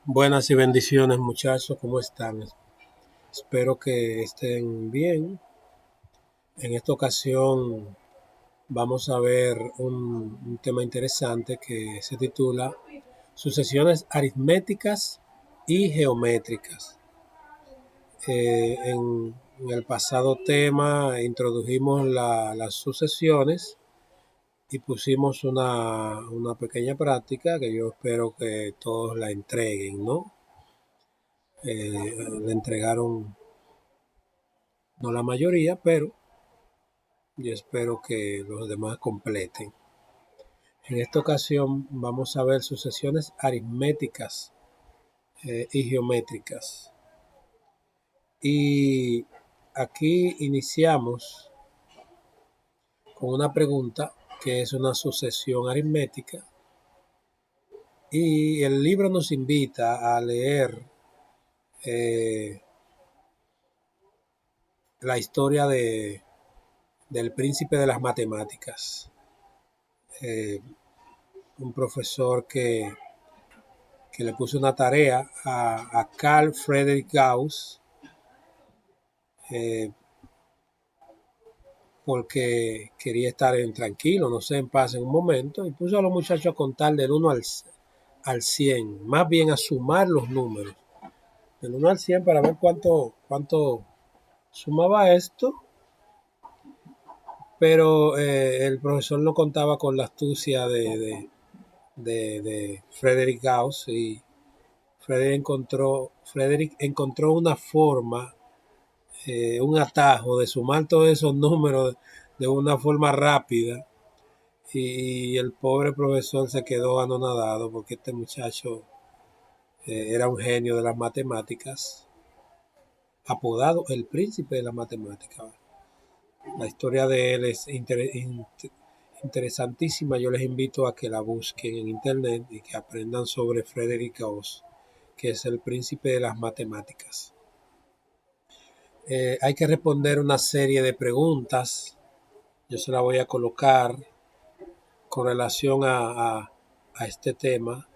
Buenas y bendiciones muchachos, ¿cómo están? Espero que estén bien. En esta ocasión vamos a ver un tema interesante que se titula Sucesiones aritméticas y geométricas. En el pasado tema introdujimos las sucesiones y pusimos una pequeña práctica que yo espero que todos la entreguen, ¿no? La entregaron no la mayoría, pero yo espero que los demás completen. En esta ocasión vamos a ver sucesiones aritméticas y geométricas. Y aquí iniciamos con una pregunta que es una sucesión aritmética. Y el libro nos invita a leer eh, la historia del príncipe de las matemáticas. Eh, un profesor que le puse una tarea a Carl Friedrich Gauss, eh, porque quería estar tranquilo, no sé, en paz en un momento, y puso a los muchachos a contar del 1 al 100, más bien a sumar los números, del 1 al 100 para ver cuánto sumaba esto, pero el profesor no contaba con la astucia de Friedrich Gauss y Frederick encontró una forma, un atajo de sumar todos esos números de una forma rápida, y el pobre profesor se quedó anonadado porque este muchacho era un genio de las matemáticas, apodado el príncipe de la matemática. La historia de él es interesantísima. Yo les invito a que la busquen en internet y que aprendan sobre Frederick Gauss, que es el príncipe de las matemáticas. Hay que responder una serie de preguntas. Yo se la voy a colocar con relación a este tema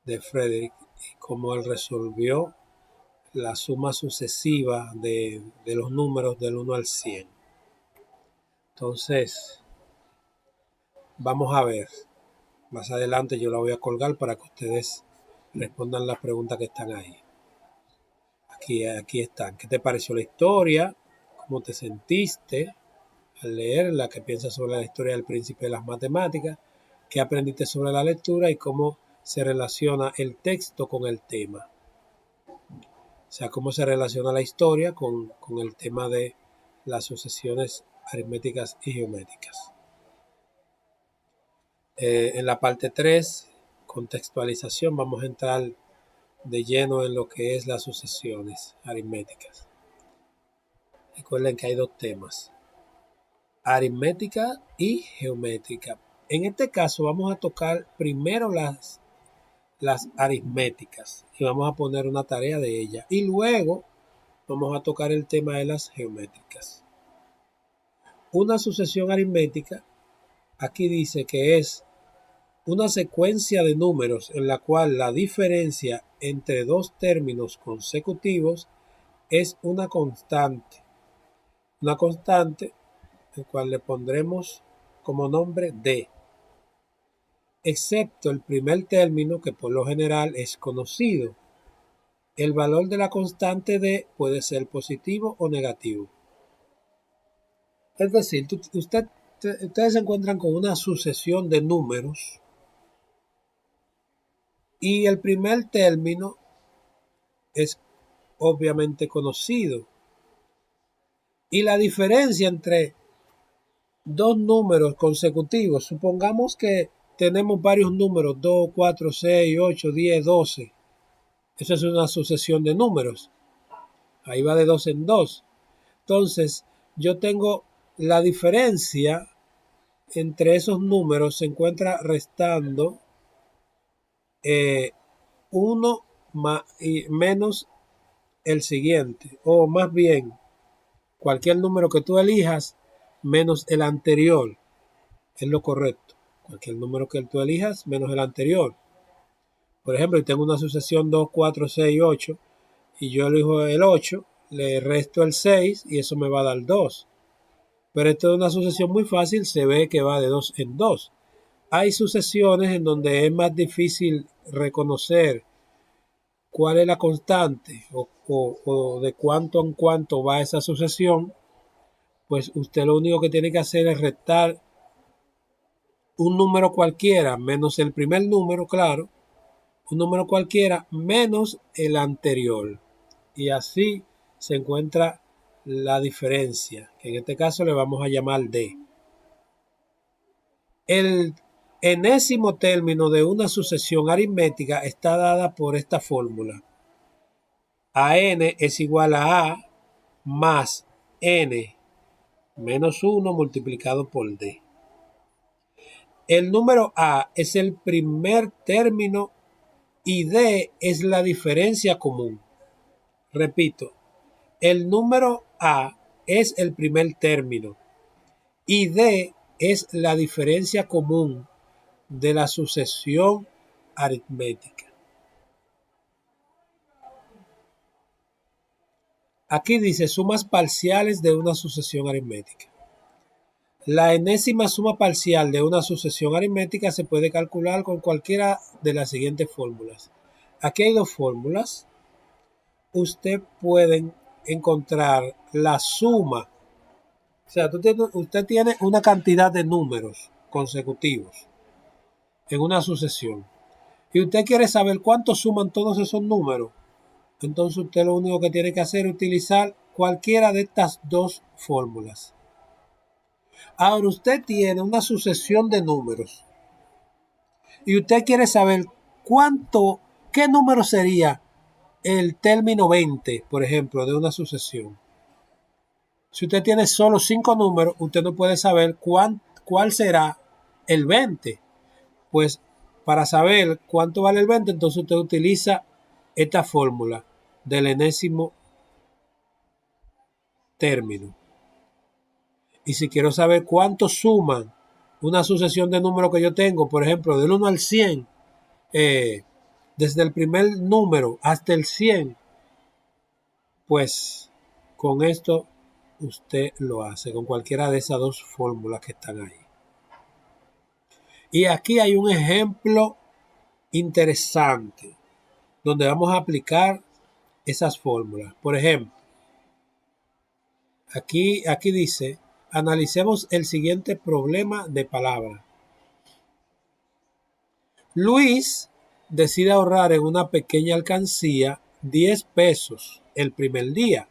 de Frederick y cómo él resolvió la suma sucesiva de los números del 1 al 100. Entonces, vamos a ver. Más adelante yo la voy a colgar para que ustedes respondan las preguntas que están ahí. Aquí están. ¿Qué te pareció la historia? ¿Cómo te sentiste al leerla? ¿Qué piensas sobre la historia del príncipe de las matemáticas? ¿Qué aprendiste sobre la lectura y cómo se relaciona el texto con el tema? O sea, cómo se relaciona la historia con el tema de las sucesiones aritméticas y geométricas. En la parte 3, contextualización, vamos a entrar de lleno en lo que es las sucesiones aritméticas. Recuerden que hay dos temas, aritmética y geométrica. En este caso vamos a tocar primero las aritméticas y vamos a poner una tarea de ellas. Y luego vamos a tocar el tema de las geométricas. Una sucesión aritmética, aquí dice que es una secuencia de números en la cual la diferencia entre dos términos consecutivos es una constante. Una constante, el cual le pondremos como nombre D, excepto el primer término que por lo general es conocido. El valor de la constante D puede ser positivo o negativo. Es decir, ustedes se encuentran con una sucesión de números y el primer término es obviamente conocido. Y la diferencia entre dos números consecutivos, supongamos que tenemos varios números, 2, 4, 6, 8, 10, 12. Eso es una sucesión de números. Ahí va de dos en dos. Entonces, yo tengo la diferencia entre esos números, se encuentra restando 1 menos el siguiente, o más bien, cualquier número que tú elijas menos el anterior es lo correcto. Cualquier número que tú elijas menos el anterior. Por ejemplo, si tengo una sucesión 2, 4, 6, 8 y yo elijo el 8, le resto el 6 y eso me va a dar 2. Pero esto es una sucesión muy fácil, se ve que va de 2 en 2. Hay sucesiones en donde es más difícil reconocer cuál es la constante o de cuánto en cuánto va esa sucesión. Pues usted lo único que tiene que hacer es restar un número cualquiera menos el primer número, claro, un número cualquiera menos el anterior. Y así se encuentra la diferencia, que en este caso le vamos a llamar D. El enésimo término de una sucesión aritmética está dada por esta fórmula. AN es igual a más N menos 1 multiplicado por D. El número A es el primer término y D es la diferencia común. Repito, el número A es el primer término y D es la diferencia común de la sucesión aritmética. Aquí dice sumas parciales de una sucesión aritmética. La enésima suma parcial de una sucesión aritmética se puede calcular con cualquiera de las siguientes fórmulas. Aquí hay dos fórmulas. Usted puede encontrar la suma. O sea, usted tiene una cantidad de números consecutivos en una sucesión. Y usted quiere saber cuánto suman todos esos números. Entonces usted lo único que tiene que hacer es utilizar cualquiera de estas dos fórmulas. Ahora usted tiene una sucesión de números y usted quiere saber qué número sería el término 20, por ejemplo, de una sucesión. Si usted tiene solo 5 números, usted no puede saber cuál será el 20. Pues para saber cuánto vale el 20, entonces usted utiliza esta fórmula del enésimo término. Y si quiero saber cuánto suman una sucesión de números que yo tengo, por ejemplo, del 1 al 100, desde el primer número hasta el 100, pues con esto usted lo hace, con cualquiera de esas dos fórmulas que están ahí. Y aquí hay un ejemplo interesante donde vamos a aplicar esas fórmulas. Por ejemplo, aquí dice, analicemos el siguiente problema de palabra. Luis decide ahorrar en una pequeña alcancía 10 pesos el primer día,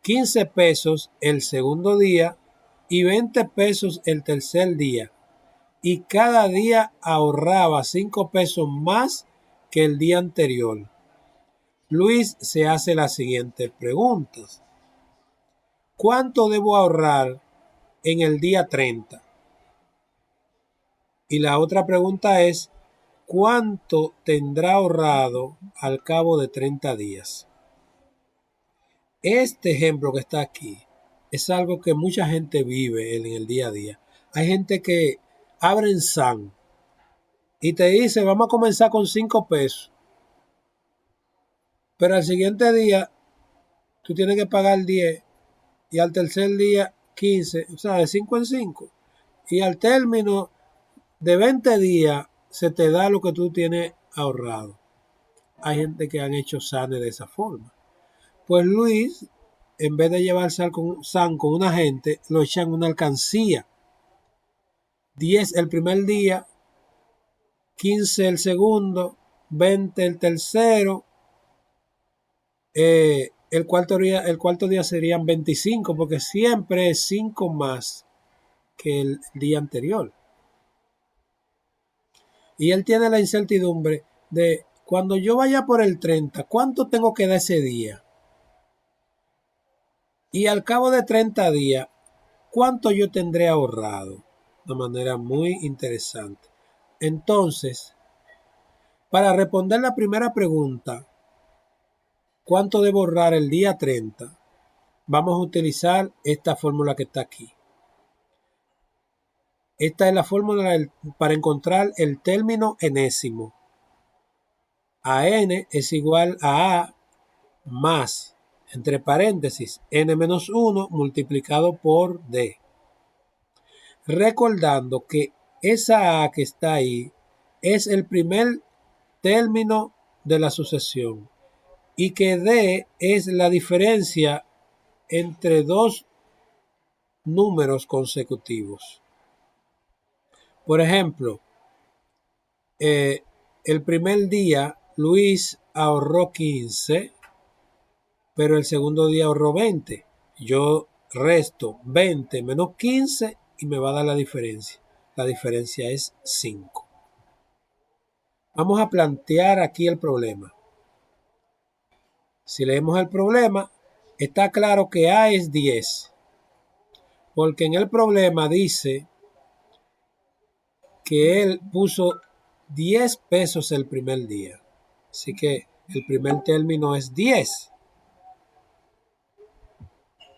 15 pesos el segundo día y 20 pesos el tercer día. Y cada día ahorraba 5 pesos más que el día anterior. Luis se hace las siguientes preguntas. ¿Cuánto debo ahorrar en el día 30? Y la otra pregunta es, ¿cuánto tendrá ahorrado al cabo de 30 días? Este ejemplo que está aquí es algo que mucha gente vive en el día a día. Hay gente que abre en SAN y te dice, vamos a comenzar con 5 pesos. Pero al siguiente día, tú tienes que pagar 10 y al tercer día 15, o sea, de 5 en 5. Y al término de 20 días se te da lo que tú tienes ahorrado. Hay gente que han hecho SANes de esa forma. Pues Luis, en vez de llevar SAN con una gente, lo echan en una alcancía. 10 el primer día, 15 el segundo, 20 el tercero, el cuarto día serían 25, porque siempre es 5 más que el día anterior. Y él tiene la incertidumbre de cuando yo vaya por el 30, ¿cuánto tengo que dar ese día? Y al cabo de 30 días, ¿cuánto yo tendré ahorrado? De manera muy interesante. Entonces, para responder la primera pregunta, ¿cuánto debo ahorrar el día 30? Vamos a utilizar esta fórmula que está aquí. Esta es la fórmula para encontrar el término enésimo. a n es igual a más, entre paréntesis, n menos 1 multiplicado por d. Recordando que esa a que está ahí es el primer término de la sucesión y que d es la diferencia entre dos números consecutivos. Por ejemplo, el primer día Luis ahorró 15, pero el segundo día ahorró 20. Yo resto 20 menos 15 y me va a dar la diferencia. La diferencia es 5. Vamos a plantear aquí el problema. Si leemos el problema, está claro que A es 10, porque en el problema dice que él puso 10 pesos el primer día. Así que el primer término es 10.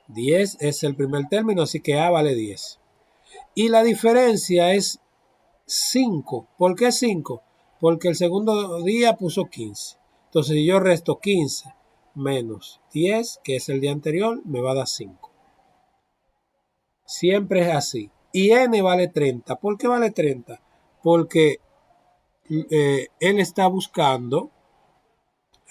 10 es el primer término, así que A vale 10. Y la diferencia es 5. ¿Por qué 5? Porque el segundo día puso 15. Entonces, si yo resto 15 menos 10, que es el día anterior, me va a dar 5. Siempre es así. Y n vale 30. ¿Por qué vale 30? Porque él está buscando,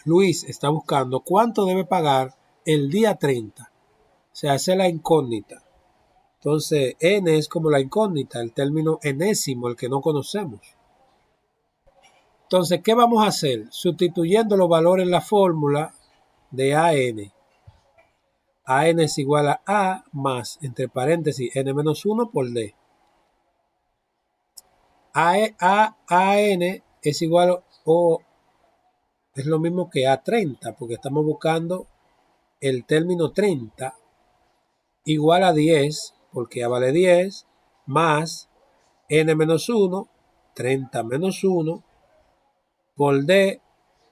Luis está buscando cuánto debe pagar el día 30. O sea, esa es la incógnita. Entonces, n es como la incógnita, el término enésimo, el que no conocemos. Entonces, ¿qué vamos a hacer? Sustituyendo los valores en la fórmula de AN. AN es igual a A más, entre paréntesis, n menos 1 por D. AN es igual o es lo mismo que A30, porque estamos buscando el término 30 igual a 10, porque A vale 10, más n menos 1, 30 menos 1, por D,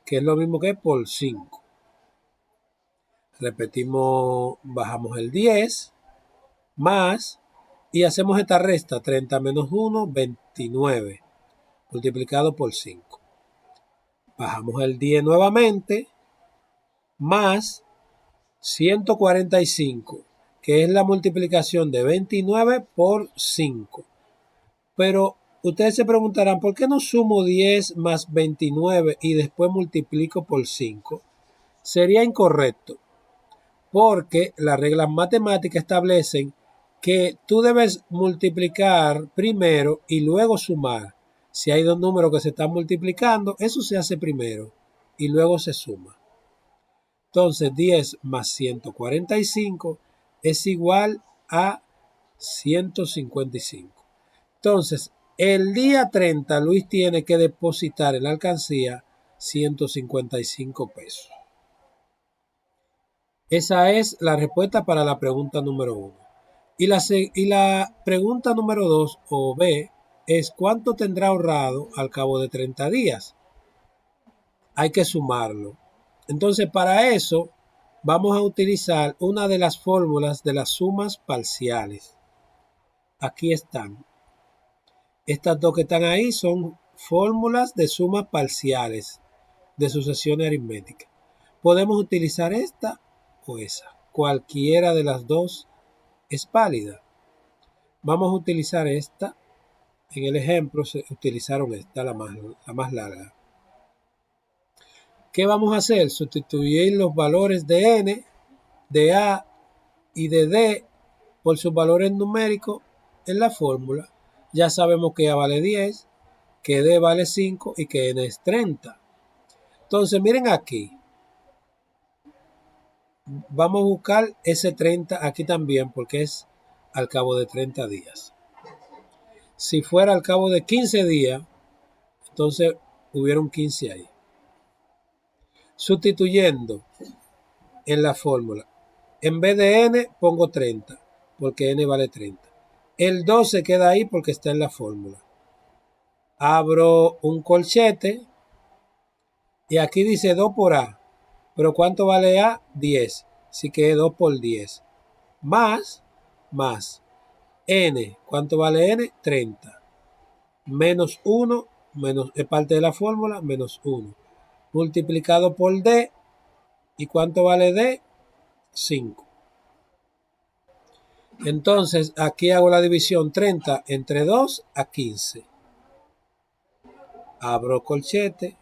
que es lo mismo que por 5. Repetimos, bajamos el 10, más, y hacemos esta resta, 30 menos 1, 29, multiplicado por 5. Bajamos el 10 nuevamente, más 145, que es la multiplicación de 29 por 5. Pero ustedes se preguntarán, ¿por qué no sumo 10 más 29 y después multiplico por 5? Sería incorrecto, porque las reglas matemáticas establecen que tú debes multiplicar primero y luego sumar. Si hay dos números que se están multiplicando, eso se hace primero y luego se suma. Entonces 10 más 145 es igual a 155. Entonces, el día 30 Luis tiene que depositar en la alcancía 155 pesos. Esa es la respuesta para la pregunta número 1. Y la pregunta número 2 o B es ¿cuánto tendrá ahorrado al cabo de 30 días? Hay que sumarlo. Entonces, para eso vamos a utilizar una de las fórmulas de las sumas parciales. Aquí están. Estas dos que están ahí son fórmulas de sumas parciales de sucesiones aritméticas. Podemos utilizar esta o esa. Cualquiera de las dos es válida. Vamos a utilizar esta. En el ejemplo se utilizaron esta, la más larga. ¿Qué vamos a hacer? Sustituir los valores de n, de a y de d por sus valores numéricos en la fórmula. Ya sabemos que a vale 10, que d vale 5 y que n es 30. Entonces, miren aquí. Vamos a buscar ese 30 aquí también porque es al cabo de 30 días. Si fuera al cabo de 15 días, entonces hubieron 15 ahí. Sustituyendo en la fórmula, en vez de n pongo 30 porque n vale 30. El 2 se queda ahí porque está en la fórmula. Abro un corchete y aquí dice 2 por a. Pero ¿cuánto vale a? 10. Así que 2 por 10. Más n. ¿Cuánto vale n? 30. Menos 1, menos, es parte de la fórmula, menos 1. multiplicado por D. ¿Y cuánto vale D? 5. Entonces, aquí hago la división 30 entre 2 a 15. Abro corchete.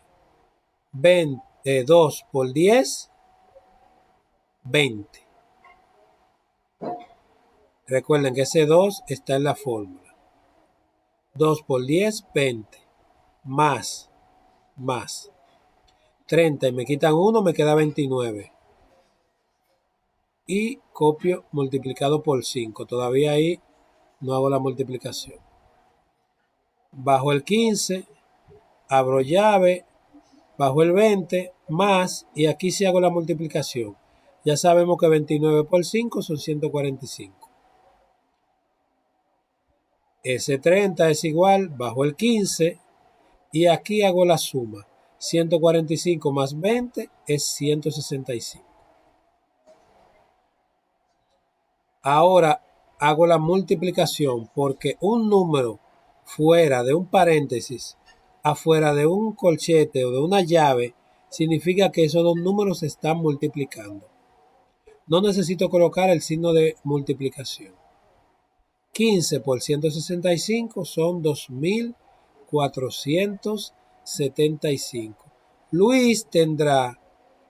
2 por 10, 20. Recuerden que ese 2 está en la fórmula. 2 por 10, 20. Más 30 y me quitan 1, me queda 29. Y copio multiplicado por 5. Todavía ahí no hago la multiplicación. Bajo el 15, abro llave, bajo el 20, más, y aquí sí hago la multiplicación. Ya sabemos que 29 por 5 son 145. Ese 30 es igual, bajo el 15, y aquí hago la suma. 145 más 20 es 165. Ahora hago la multiplicación porque un número fuera de un paréntesis, afuera de un corchete o de una llave, significa que esos dos números se están multiplicando. No necesito colocar el signo de multiplicación. 15 por 165 son 2.475. Luis tendrá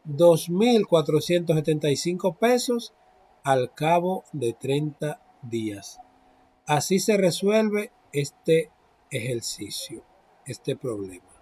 2.475 pesos al cabo de 30 días. Así se resuelve este ejercicio, este problema.